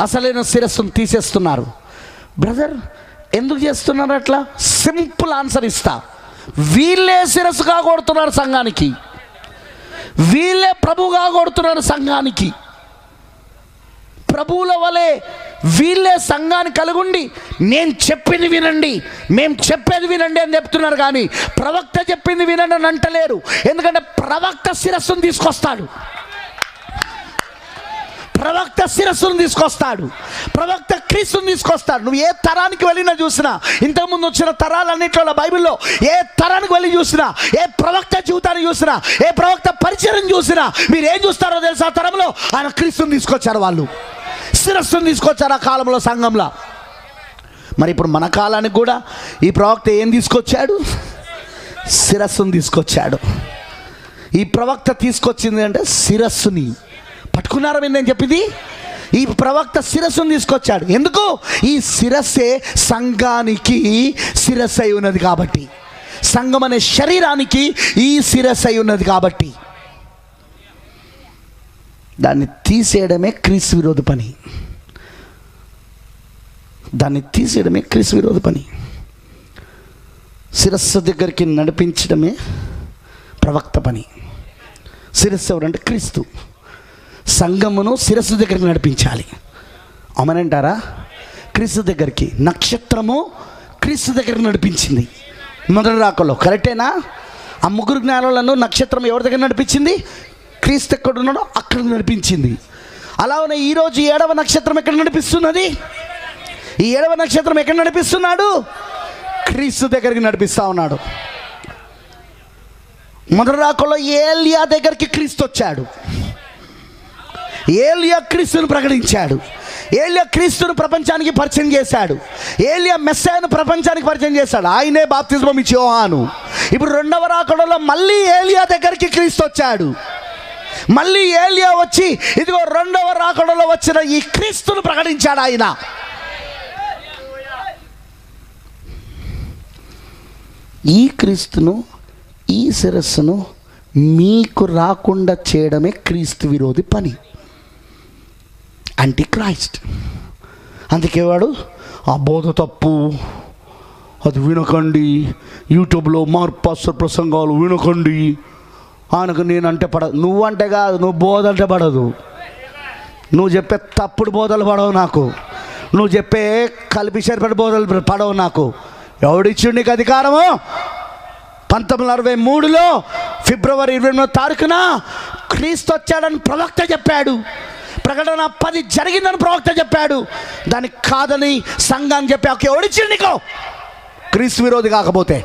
అసలైన శిరస్సును తీసేస్తున్నారు. బ్రదర్ ఎందుకు చేస్తున్నారు అట్లా? సింపుల్ ఆన్సర్ ఇస్తా. వీళ్ళే శిరస్సుగా కొడుతున్నారు సంఘానికి, వీళ్ళే ప్రభువుగా కొడుతున్నారు సంఘానికి. ప్రభువుల వలె వీళ్ళే సంఘాన్ని కలుగుండి నేను చెప్పింది వినండి, మేము చెప్పేది వినండి అని చెప్తున్నారు. కానీ ప్రవక్త చెప్పింది వినండి అని అంటలేరు. ఎందుకంటే ప్రవక్త శిరస్సును తీసుకొస్తాడు, ప్రవక్త శిరస్సును తీసుకొస్తాడు, ప్రవక్త క్రీస్తుని తీసుకొస్తాడు. నువ్వు ఏ తరానికి వెళ్ళినా చూసినా, ఇంతకుముందు వచ్చిన తరాలన్నింటిలో బైబిల్లో ఏ తరానికి వెళ్ళి చూసినా, ఏ ప్రవక్త జీవితాన్ని చూసినా, ఏ ప్రవక్త పరిచయం చూసినా మీరు ఏం చూస్తారో తెలుసా? ఆ తరంలో ఆయన క్రీస్తుని తీసుకొచ్చారు, వాళ్ళు శిరస్సును తీసుకొచ్చారు ఆ కాలంలో సంఘంలో. మరి ఇప్పుడు మన కాలానికి కూడా ఈ ప్రవక్త ఏం తీసుకొచ్చాడు? శిరస్సును తీసుకొచ్చాడు. ఈ ప్రవక్త తీసుకొచ్చింది అంటే శిరస్సుని పట్టుకున్నారా మీరు నేను చెప్పింది? ఈ ప్రవక్త శిరస్సును తీసుకొచ్చాడు. ఎందుకు? ఈ శిరస్సే సంఘానికి శిరస్సు అయి ఉన్నది కాబట్టి, సంఘం అనే శరీరానికి ఈ శిరస్సు అయి ఉన్నది కాబట్టి దాన్ని తీసేయడమే క్రీస్తు విరోధ పని. దాన్ని తీసేయడమే క్రీస్తు విరోధ పని. శిరస్సు దగ్గరికి నడిపించడమే ప్రవక్త పని. శిరస్సు ఎవరంటే క్రీస్తు. సంఘమును శిరస్సు దగ్గరికి నడిపించాలి. అమనంటారా? క్రీస్తు దగ్గరికి. నక్షత్రము క్రీస్తు దగ్గరికి నడిపించింది మొదటి రాకలో. కరెక్టేనా? ఆ ముగ్గురు జ్ఞానులను నక్షత్రం ఎవరి దగ్గర నడిపించింది? క్రీస్తు ఎక్కడ ఉన్నాడో అక్కడ నడిపించింది. అలానే ఈరోజు 7వ నక్షత్రం ఎక్కడ నడిపిస్తున్నది? ఈ 7వ నక్షత్రం ఎక్కడ నడిపిస్తున్నాడు? క్రీస్తు దగ్గరికి నడిపిస్తూ ఉన్నాడు. మొదటి రాకలో ఏలియా దగ్గరికి క్రీస్తు వచ్చాడు. ఏలియా క్రీస్తును ప్రకటించాడు. ఏలియా క్రీస్తును ప్రపంచానికి పరిచయం చేశాడు. ఏలియా మెస్సాయాను ప్రపంచానికి పరిచయం చేశాడు. ఆయనే బాప్తిస్మం ఇచ్చే యోహాను. ఇప్పుడు 2వ రాకడలో మళ్ళీ ఏలియా దగ్గరికి క్రీస్తు వచ్చాడు. మళ్ళీ ఏలియా వచ్చి ఇదిగో 2వ రాకడలో వచ్చిన ఈ క్రీస్తును ప్రకటించాడు ఆయన. ఈ క్రీస్తును, ఈ శిరస్సును మీకు రాకుండా చేయడమే క్రీస్తు విరోధి పని, యాంటీ క్రైస్ట్. అందుకే వాడు ఆ బోధ తప్పు, అది వినకండి, యూట్యూబ్లో మార్పాస్టర్ ప్రసంగాలు వినకండి, ఆయనకు నేనంటే పడదు. నువ్వంటే కాదు, నువ్వు బోధ అంటే పడదు, నువ్వు చెప్పే తప్పుడు బోధలు పడవు నాకు, నువ్వు చెప్పే కల్పిషేర్పడి బోధలు పడవు నాకు. ఎవడిచ్చిండు నీకు అధికారము? 1963లో ఫిబ్రవరి 28వ తారీఖున క్రీస్తు వచ్చాడని ప్రవక్త చెప్పాడు. ప్రకటన 10 జరిగిందని ప్రవక్త చెప్పాడు. దానికి కాదని సంఘాన్ని చెప్పావు. ఎవడిచ్చిండు నీకు? క్రీస్తు విరోధి కాకపోతే